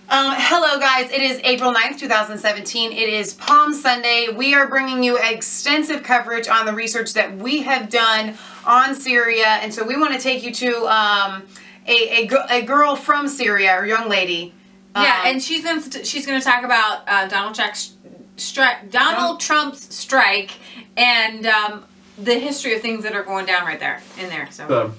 Hello guys, it is April 9th, 2017. It is Palm Sunday. We are bringing you extensive coverage on the research that we have done on Syria. And so we want to take you to a girl from Syria, or young lady. Yeah, and she's going to talk about Donald Trump's strike and the history of things that are going down right there in there. So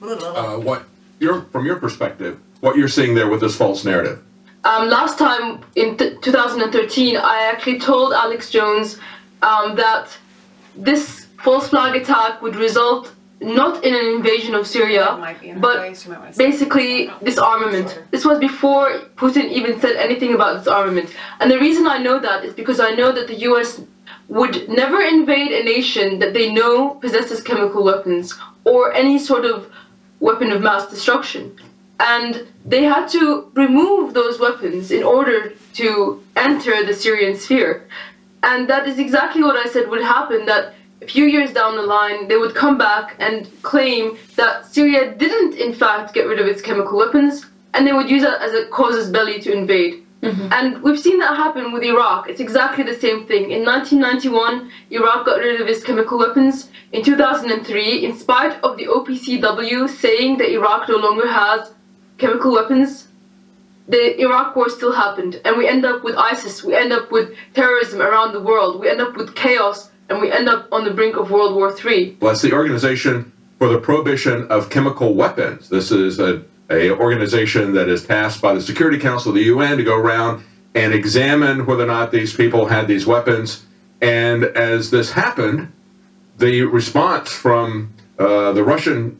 from your perspective, what you're seeing there with this false narrative. Last time in 2013, I actually told Alex Jones that this false flag attack would result not in an invasion of Syria, but basically disarmament. This was before Putin even said anything about disarmament. And the reason I know that is because I know that the US would never invade a nation that they know possesses chemical weapons or any sort of weapon of mass destruction. And they had to remove those weapons in order to enter the Syrian sphere. And that is exactly what I said would happen, that a few years down the line, they would come back and claim that Syria didn't, in fact, get rid of its chemical weapons, and they would use that as a casus belli to invade. And we've seen that happen with Iraq. It's exactly the same thing. In 1991, Iraq got rid of its chemical weapons. In 2003, in spite of the OPCW saying that Iraq no longer has chemical weapons, the Iraq war still happened, and we end up with ISIS, we end up with terrorism around the world, we end up with chaos, and we end up on the brink of World War III. Well, that's the Organization for the Prohibition of Chemical Weapons. This is a organization that is tasked by the Security Council of the UN to go around and examine whether or not these people had these weapons. And as this happened, the response from the Russian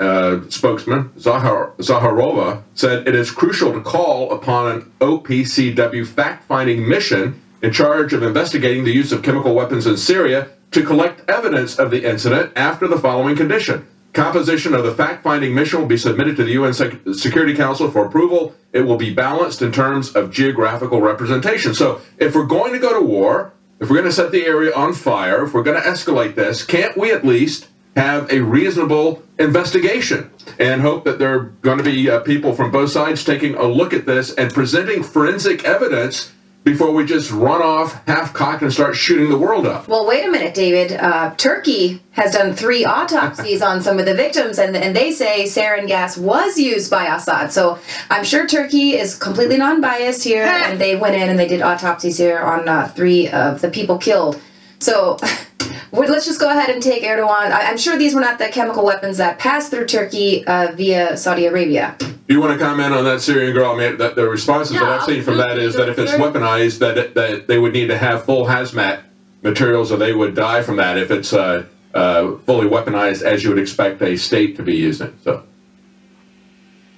spokesman, Zakharova, said it is crucial to call upon an OPCW fact-finding mission in charge of investigating the use of chemical weapons in Syria to collect evidence of the incident after the following condition. Composition of the fact-finding mission will be submitted to the UN Security Council for approval. It will be balanced in terms of geographical representation. So if we're going to go to war, if we're going to set the area on fire, if we're going to escalate this, can't we at least have a reasonable investigation and hope that there are going to be people from both sides taking a look at this and presenting forensic evidence before we just run off half-cocked and start shooting the world up? Well, wait a minute, David. Turkey has done 3 autopsies on some of the victims, and they say sarin gas was used by Assad. So I'm sure Turkey is completely non-biased here, and they went in and they did autopsies here on 3 of the people killed. So let's just go ahead and take Erdogan. I'm sure these were not the chemical weapons that passed through Turkey via Saudi Arabia. Do you want to comment on that Syrian girl? I mean, the responses that I've seen from that is that if it's weaponized, that they would need to have full hazmat materials, or they would die from that if it's fully weaponized, as you would expect a state to be using. So,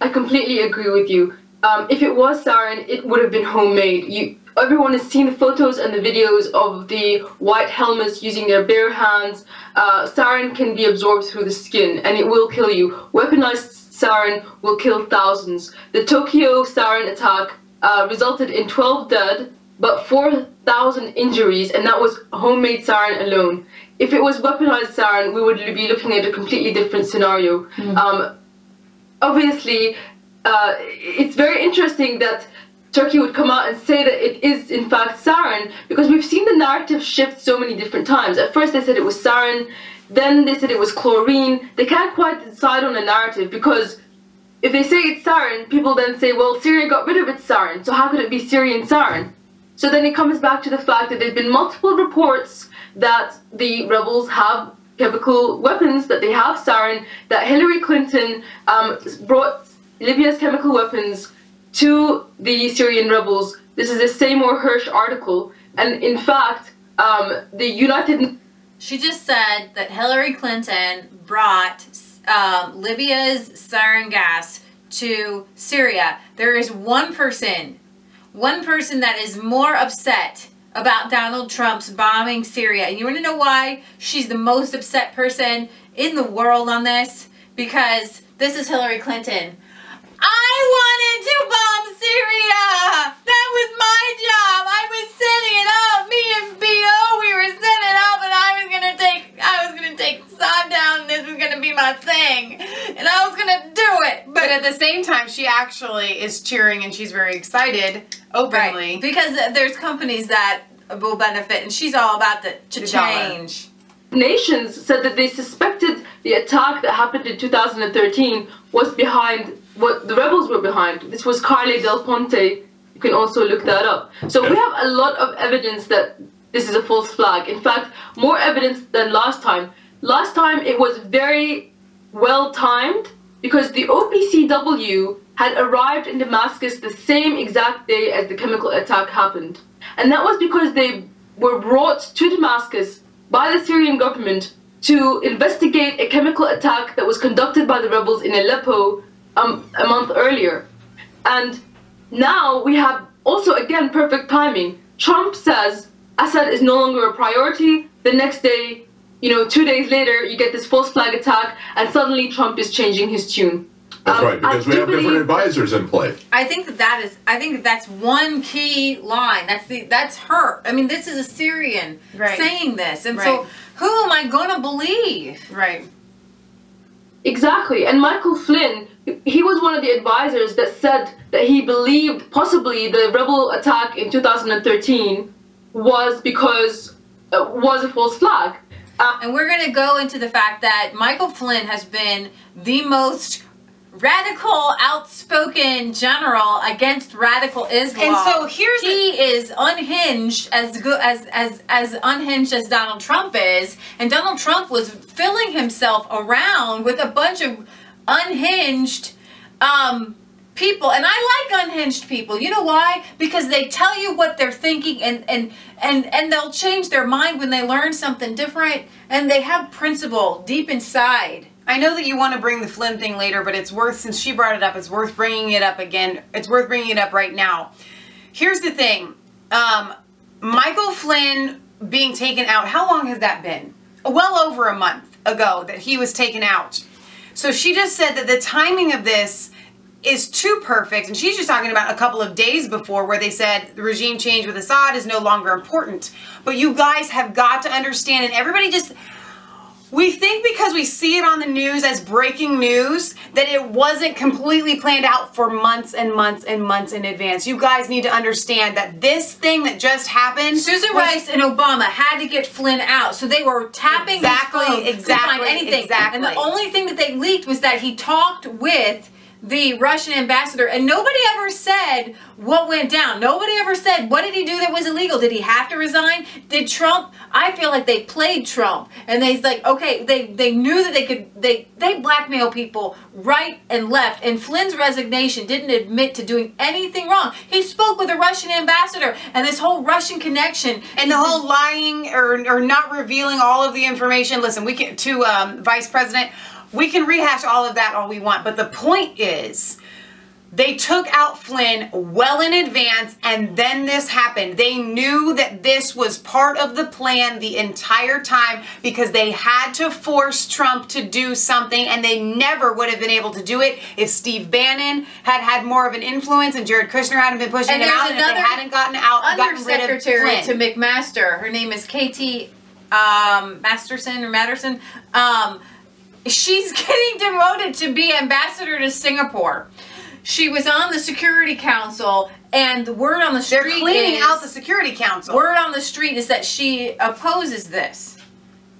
I completely agree with you. If it was sarin, it would have been homemade. Everyone has seen the photos and the videos of the white helmets using their bare hands. Sarin can be absorbed through the skin, and it will kill you. Weaponized sarin will kill thousands. The Tokyo sarin attack resulted in 12 dead, but 4,000 injuries, and that was homemade sarin alone. If it was weaponized sarin, we would be looking at a completely different scenario. Obviously, it's very interesting that Turkey would come out and say that it is in fact sarin, because we've seen the narrative shift so many different times. At first they said it was sarin, then they said it was chlorine. They can't quite decide on a narrative, because if they say it's sarin, people then say, well, Syria got rid of its sarin, so how could it be Syrian sarin? So then it comes back to the fact that there have been multiple reports that the rebels have chemical weapons, that they have sarin, that Hillary Clinton brought Libya's chemical weapons to the Syrian rebels. This is the Seymour Hersh article, and in fact, the United... She just said that Hillary Clinton brought Libya's sarin gas to Syria. There is one person that is more upset about Donald Trump's bombing Syria. And you want to know why she's the most upset person in the world on this? Because this is Hillary Clinton. I wanted to bomb Syria! That was my job! I was setting it up! Me and B.O., we were setting it up, and I was gonna take Assad down, and this was gonna be my thing. and I was gonna do it. But at the same time, she actually is cheering and she's very excited openly. Right. Because there's companies that will benefit, and she's all about the change. Nations said that they suspected the attack that happened in 2013 was behind, what the rebels were behind. This was Carly Del Ponte. You can also look that up. So we have a lot of evidence that this is a false flag. In fact, more evidence than last time. Last time it was very well timed because the OPCW had arrived in Damascus the same exact day as the chemical attack happened. And that was because they were brought to Damascus by the Syrian government to investigate a chemical attack that was conducted by the rebels in Aleppo a month earlier. And now we have also, again, perfect timing. Trump says Assad is no longer a priority. The next day, 2 days later, you get this false flag attack, and suddenly Trump is changing his tune. That's right, because we have different advisors in place. I think that's one key line. That's her. I mean, this is a Syrian saying this, and so who am I going to believe? Right. Exactly. And Michael Flynn, he was one of the advisors that said that he believed possibly the rebel attack in 2013 was because was a false flag. And we're going to go into the fact that Michael Flynn has been the most radical, outspoken general against radical Islam. And so he is unhinged, as unhinged as Donald Trump is, and Donald Trump was filling himself around with a bunch of unhinged people. And I like unhinged people. You know why? Because they tell you what they're thinking, and they'll change their mind when they learn something different, and they have principle deep inside. I know that you want to bring the Flynn thing later, but it's worth, since she brought it up, it's worth bringing it up again. It's worth bringing it up right now. Here's the thing. Michael Flynn being taken out, how long has that been? Well over a month ago that he was taken out. So she just said that the timing of this is too perfect, and she's just talking about a couple of days before where they said the regime change with Assad is no longer important. But you guys have got to understand, and everybody just... We think because we see it on the news as breaking news that it wasn't completely planned out for months and months and months in advance. You guys need to understand that this thing that just happened... Susan Rice and Obama had to get Flynn out, so they were tapping his phone to find anything. And the only thing that they leaked was that he talked with the Russian ambassador, and nobody ever said what went down. Nobody ever said, what did he do that was illegal? Did he have to resign? Did Trump? I feel like they played Trump, and they like, okay, they knew that they could, they blackmail people right and left, and Flynn's resignation didn't admit to doing anything wrong. He spoke with the Russian ambassador, and this whole Russian connection. And the whole lying or not revealing all of the information. Listen, we can, to Vice President, we can rehash all of that all we want, but the point is, they took out Flynn well in advance, and then this happened. They knew that this was part of the plan the entire time because they had to force Trump to do something, and they never would have been able to do it if Steve Bannon had had more of an influence and Jared Kushner hadn't been pushing him out, and if they hadn't gotten rid of Undersecretary Flynn. to McMaster. Her name is Katie Matterson. She's getting demoted to be ambassador to Singapore. She was on the Security Council, and the word on the street They're cleaning out the Security Council. Word on the street is that she opposes this.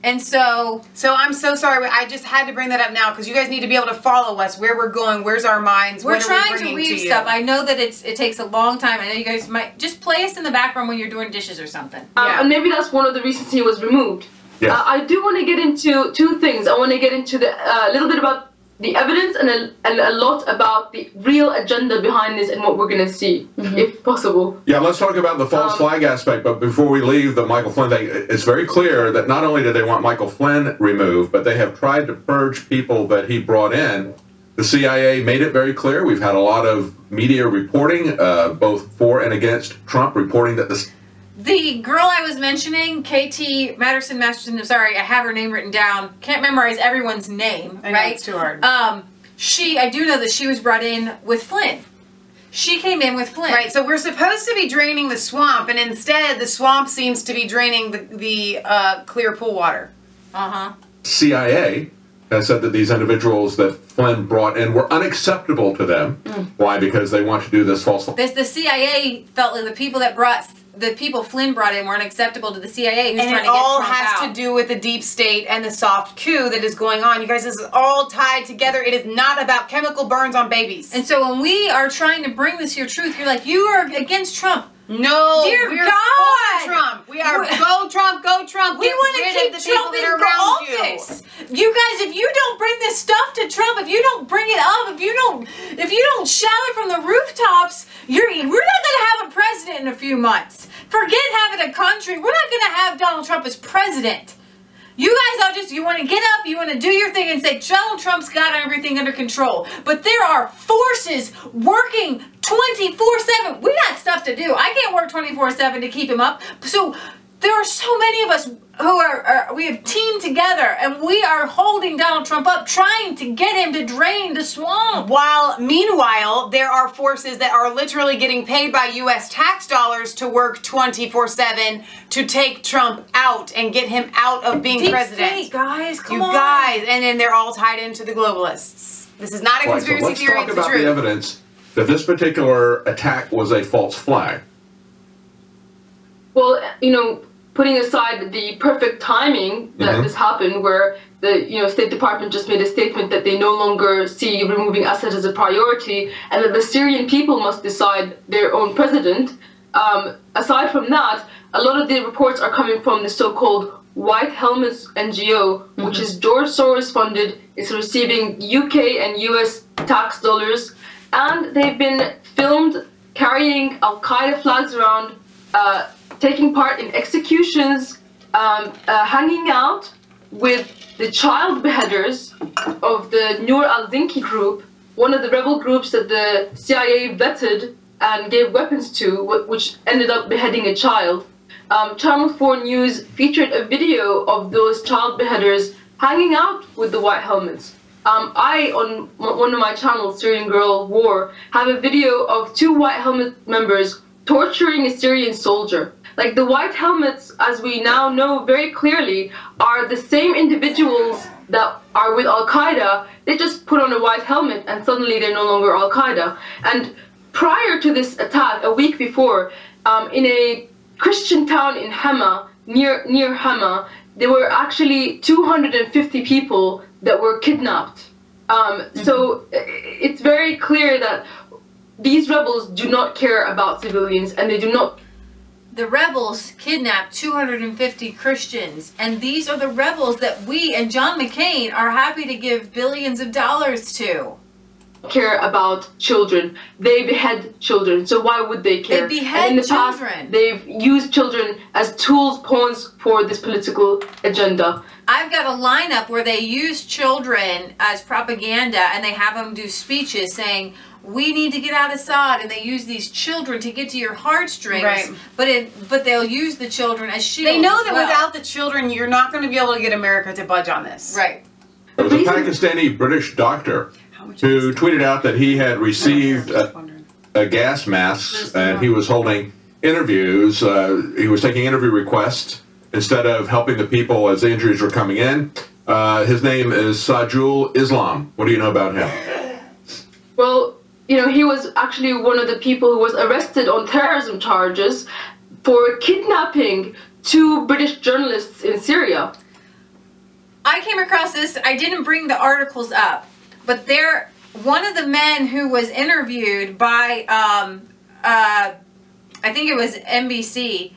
And so I'm so sorry. I just had to bring that up now because you guys need to be able to follow us, where we're going, where's our minds, we're what trying are we to bringing weave to stuff. I know that it takes a long time. I know you guys might just play us in the background when you're doing dishes or something. And maybe that's one of the reasons he was removed. Yeah. I do want to get into two things. I want to get into a little bit about the evidence and a lot about the real agenda behind this and what we're going to see, if possible. Yeah, let's talk about the false flag aspect, but before we leave the Michael Flynn thing, it's very clear that not only did they want Michael Flynn removed, but they have tried to purge people that he brought in. The CIA made it very clear. We've had a lot of media reporting, both for and against Trump, reporting that this... The girl I was mentioning, Katie Masterson, I'm sorry, I have her name written down. Can't memorize everyone's name, I know, right? it's too hard. I do know that she was brought in with Flynn. She came in with Flynn. Right, so we're supposed to be draining the swamp, and instead the swamp seems to be draining the clear pool water. CIA has said that these individuals that Flynn brought in were unacceptable to them. Why? Because they want to do this false. The CIA felt like the people Flynn brought in weren't acceptable to the CIA. Who's and trying it to get all Trump has out. to do with the deep state and the soft coup that is going on. You guys, this is all tied together. It is not about chemical burns on babies. And so when we are trying to bring this to your truth, you're like, you are against Trump. No, Dear we're God! for Trump. We are go Trump, go Trump. We want to keep the Trump in office. You guys, if you don't bring this stuff to Trump, if you don't bring it up, if you don't shout it from the rooftops, we're not going to have a president in a few months. Forget having a country. We're not going to have Donald Trump as president. You guys all you want to get up, you want to do your thing and say Donald Trump's got everything under control. But there are forces working 24/7. We got stuff to do. I can't work 24/7 to keep him up. So there are so many of us who we have teamed together and we are holding Donald Trump up, trying to get him to drain the swamp. Meanwhile, there are forces that are literally getting paid by U.S. tax dollars to work 24/7 to take Trump out and get him out of being president. State, guys, come on. You guys, and then they're all tied into the globalists. This is not a conspiracy theory, it's the truth. Let's talk about the evidence that this particular attack was a false flag. Well, putting aside the perfect timing that this happened, where the State Department just made a statement that they no longer see removing Assad as a priority, and that the Syrian people must decide their own president. Aside from that, a lot of the reports are coming from the so-called White Helmets NGO, which is George Soros funded. It's receiving UK and US tax dollars, and they've been filmed carrying Al-Qaeda flags around, taking part in executions, hanging out with the child beheaders of the Noor al-Zinki group, one of the rebel groups that the CIA vetted and gave weapons to, which ended up beheading a child. Channel 4 News featured a video of those child beheaders hanging out with the White Helmets. I, on one of my channels, Syrian Girl War, have a video of 2 White Helmet members torturing a Syrian soldier. Like, the White Helmets, as we now know very clearly, are the same individuals that are with Al-Qaeda. They just put on a white helmet and suddenly they're no longer Al-Qaeda. And prior to this attack, a week before, in a Christian town in Hama, near Hama, there were actually 250 people that were kidnapped. So it's very clear that these rebels do not care about civilians, and they do not. The rebels kidnapped 250 Christians, and these are the rebels that we and John McCain are happy to give billions of dollars to. Care about children. They behead children, so why would they care? They behead and in the children. Past, they've used children as tools, pawns for this political agenda. I've got a lineup where they use children as propaganda, and they have them do speeches saying, we need to get out of Assad, and they use these children to get to your heartstrings. Right. But they'll use the children as shields. They know that without the children, you're not going to be able to get America to budge on this. Right. There was a Pakistani British doctor who tweeted out that he had received a gas mask, and he was holding interviews. He was taking interview requests instead of helping the people as the injuries were coming in. His name is Sajul Islam. What do you know about him? Well, he was actually one of the people who was arrested on terrorism charges for kidnapping 2 British journalists in Syria. I came across this. I didn't bring the articles up, but one of the men who was interviewed by, I think it was NBC,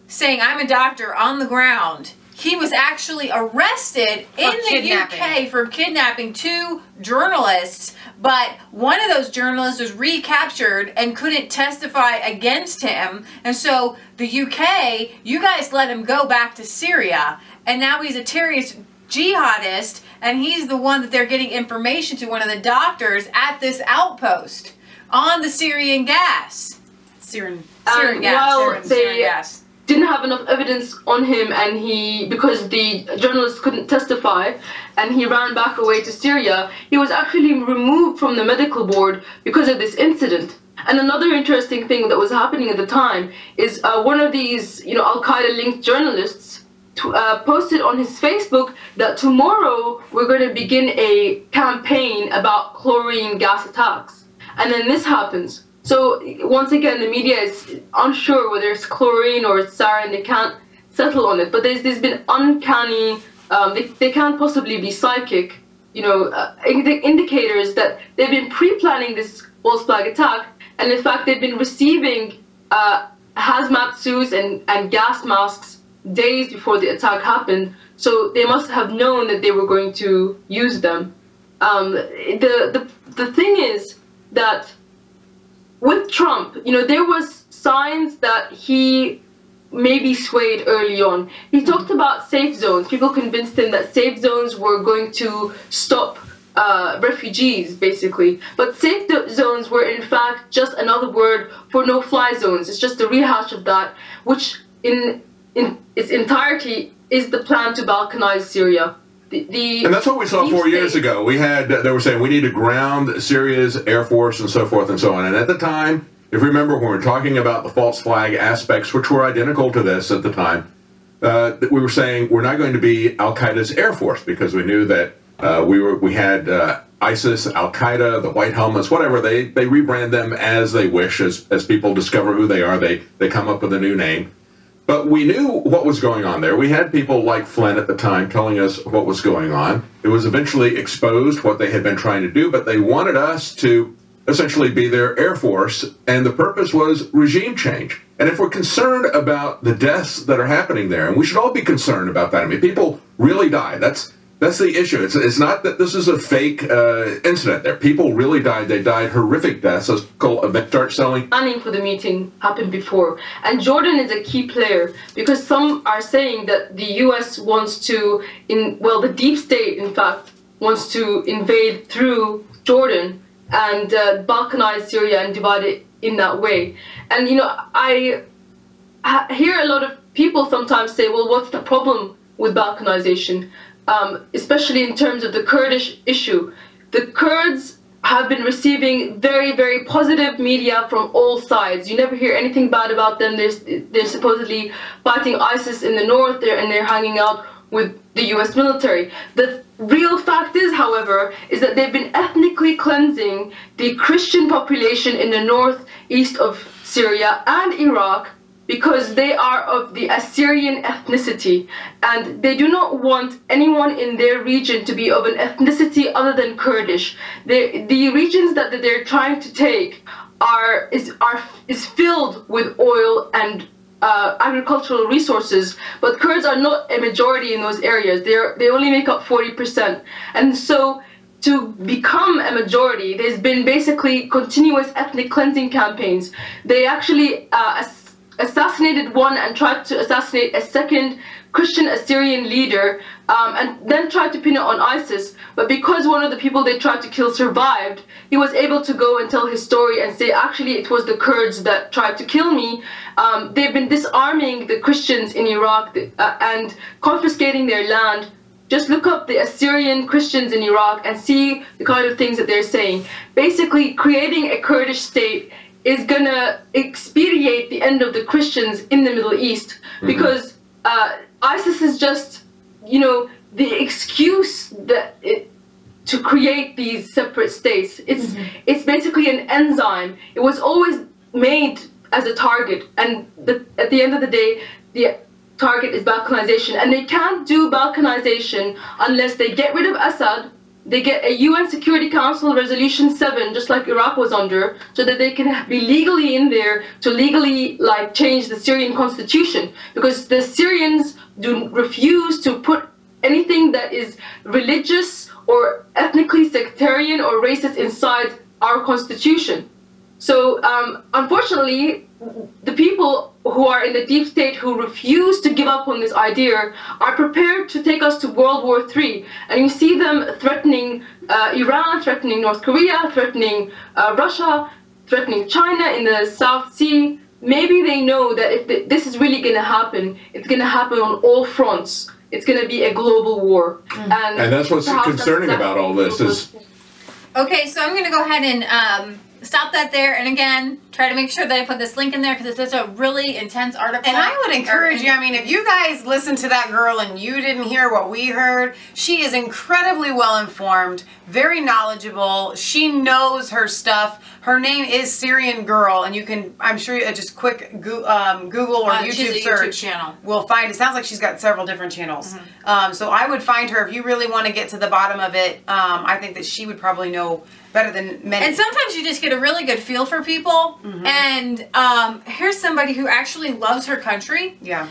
saying, I'm a doctor on the ground. He was actually arrested in the UK for kidnapping 2 journalists, but one of those journalists was recaptured and couldn't testify against him. And so the UK, you guys let him go back to Syria, and now he's a terrorist jihadist, and he's the one that they're getting information to, one of the doctors at this outpost on the Syrian gas. Syrian gas. Didn't have enough evidence on him, and because the journalist couldn't testify and he ran back away to Syria, he was actually removed from the medical board because of this incident. And another interesting thing that was happening at the time is one of these Al-Qaeda linked journalists posted on his Facebook that tomorrow we're going to begin a campaign about chlorine gas attacks. And then this happens. So once again, the media is unsure whether it's chlorine or it's sarin. They can't settle on it. But there's been uncanny, they can't possibly be psychic, you know, indicators that they've been pre-planning this false flag attack. And in fact, they've been receiving hazmat suits and gas masks days before the attack happened. So they must have known that they were going to use them. The thing is that with Trump, you know, there was signs that he maybe swayed early on. He talked about safe zones. People convinced him that safe zones were going to stop refugees, basically. But safe zones were in fact just another word for no-fly zones. It's just a rehash of that, which in its entirety is the plan to balkanize Syria. And that's what we saw 4 years ago. They were saying we need to ground Syria's air force and so forth and so on. And at the time, if you remember, when we were talking about the false flag aspects, which were identical to this at the time, we were saying we're not going to be Al-Qaeda's air force, because we knew that we had ISIS, Al-Qaeda, the white helmets, whatever. They rebrand them as they wish, as people discover who they are. They come up with a new name. But we knew what was going on there. We had people like Flynn at the time telling us what was going on. It was eventually exposed what they had been trying to do, but they wanted us to essentially be their air force, and the purpose was regime change. And if we're concerned about the deaths that are happening there, and we should all be concerned about that. I mean, people really die. That's the issue. It's not that this is a fake incident there. People really died. They died horrific deaths. Let's start selling. Planning for the meeting happened before. And Jordan is a key player, because some are saying that the US wants to, the deep state, in fact, wants to invade through Jordan and balkanize Syria and divide it in that way. And, you know, I hear a lot of people sometimes say, well, what's the problem with balkanization? Especially in terms of the Kurdish issue. The Kurds have been receiving very, very positive media from all sides. You never hear anything bad about them. They're supposedly fighting ISIS in the north there, and they're hanging out with the US military. The real fact is, however, is that they've been ethnically cleansing the Christian population in the northeast of Syria and Iraq, because they are of the Assyrian ethnicity, and they do not want anyone in their region to be of an ethnicity other than Kurdish. The regions that they're trying to take is filled with oil and agricultural resources, but Kurds are not a majority in those areas. They only make up 40%, and so to become a majority, there's been basically continuous ethnic cleansing campaigns. They actually assassinated one and tried to assassinate a second Christian Assyrian leader, and then tried to pin it on ISIS. But because one of the people they tried to kill survived, he was able to go and tell his story and say, actually, it was the Kurds that tried to kill me. They've been disarming the Christians in Iraq and confiscating their land. Just look up the Assyrian Christians in Iraq and see the kind of things that they're saying. Basically, creating a Kurdish state is gonna expedite the end of the Christians in the Middle East, because ISIS is just, you know, the excuse to create these separate states. It's basically an enzyme. It was always made as a target, and at the end of the day, the target is balkanization, and they can't do balkanization unless they get rid of Assad. They get a UN Security Council Resolution 7, just like Iraq was under, so that they can be legally in there to legally change the Syrian constitution. Because the Syrians refuse to put anything that is religious or ethnically sectarian or racist inside our constitution. So unfortunately, the people who are in the deep state who refuse to give up on this idea are prepared to take us to World War III. And you see them threatening Iran, threatening North Korea, threatening Russia, threatening China in the South Sea. Maybe they know that if this is really going to happen, it's going to happen on all fronts. It's going to be a global war. And that's what's concerning about all this is... Okay, so I'm going to go ahead and stop that there. And again, try to make sure that I put this link in there because it's such a really intense article. And I would encourage you, I mean, if you guys listen to that girl and you didn't hear what we heard, she is incredibly well informed, very knowledgeable. She knows her stuff. Her name is Syrian Girl, and you can, I'm sure, just quick Google or YouTube search channel will find. It sounds like she's got several different channels. So I would find her if you really want to get to the bottom of it. I think that she would probably know better than many. And sometimes you just get a really good feel for people. And here's somebody who actually loves her country. Yeah.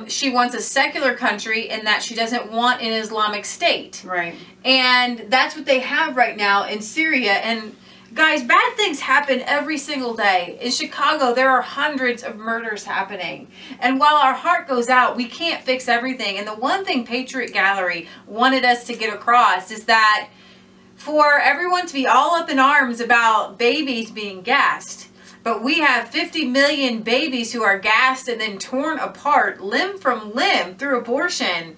She wants a secular country in that she doesn't want an Islamic state. Right. And that's what they have right now in Syria. And guys, bad things happen every single day. In Chicago, there are hundreds of murders happening. And while our heart goes out, we can't fix everything. And the one thing Patriot Gallery wanted us to get across is that for everyone to be all up in arms about babies being gassed, but we have 50 million babies who are gassed and then torn apart limb from limb through abortion.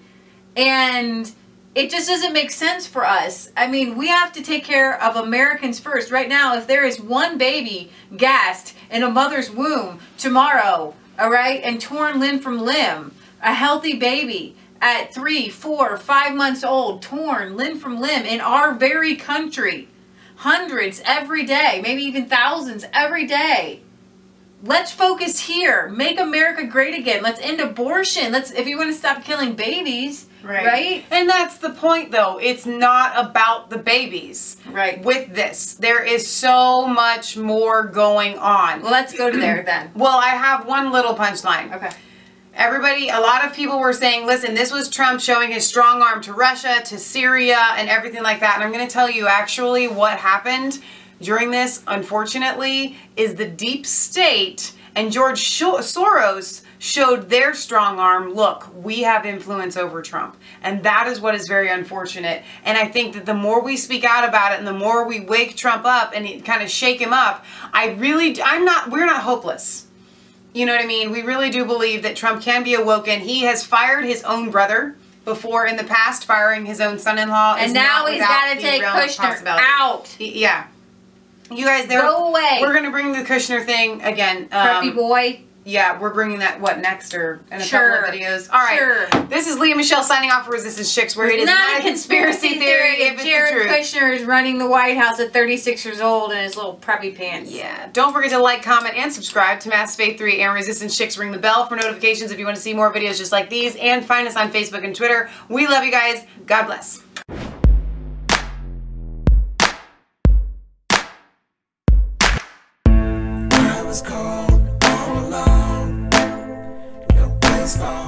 And it just doesn't make sense for us. I mean, we have to take care of Americans first. Right now, if there is one baby gassed in a mother's womb tomorrow, all right, and torn limb from limb, a healthy baby at 3, 4, 5 months old, torn limb from limb in our very country, hundreds every day, maybe even thousands every day. Let's focus here. Make America great again. Let's end abortion. If you want to stop killing babies, right? And that's the point, though. It's not about the babies. Right. With this, there is so much more going on. Well, let's go to there then. Well, I have one little punchline. Okay. Everybody, a lot of people were saying, listen, this was Trump showing his strong arm to Russia, to Syria, and everything like that. And I'm going to tell you actually what happened during this, unfortunately, is the deep state and George Soros showed their strong arm. Look, we have influence over Trump. And that is what is very unfortunate. And I think that the more we speak out about it and the more we wake Trump up and kind of shake him up, we're not hopeless. You know what I mean? We really do believe that Trump can be awoken. He has fired his own brother before in the past, firing his own son-in-law. And now he's got to take Kushner out. Yeah. You guys, go away. We're going to bring the Kushner thing again. Preppy boy. Yeah, we're bringing that, next or in a couple of videos. All right. This is Leah Michelle signing off for Resistance Chicks, where it is not a conspiracy theory if Jared Kushner is running the White House at 36 years old in his little preppy pants. Yeah. Don't forget to like, comment, and subscribe to Mass Faith 3 and Resistance Chicks. Ring the bell for notifications if you want to see more videos just like these. And find us on Facebook and Twitter. We love you guys. God bless. I was cold all alone. No place for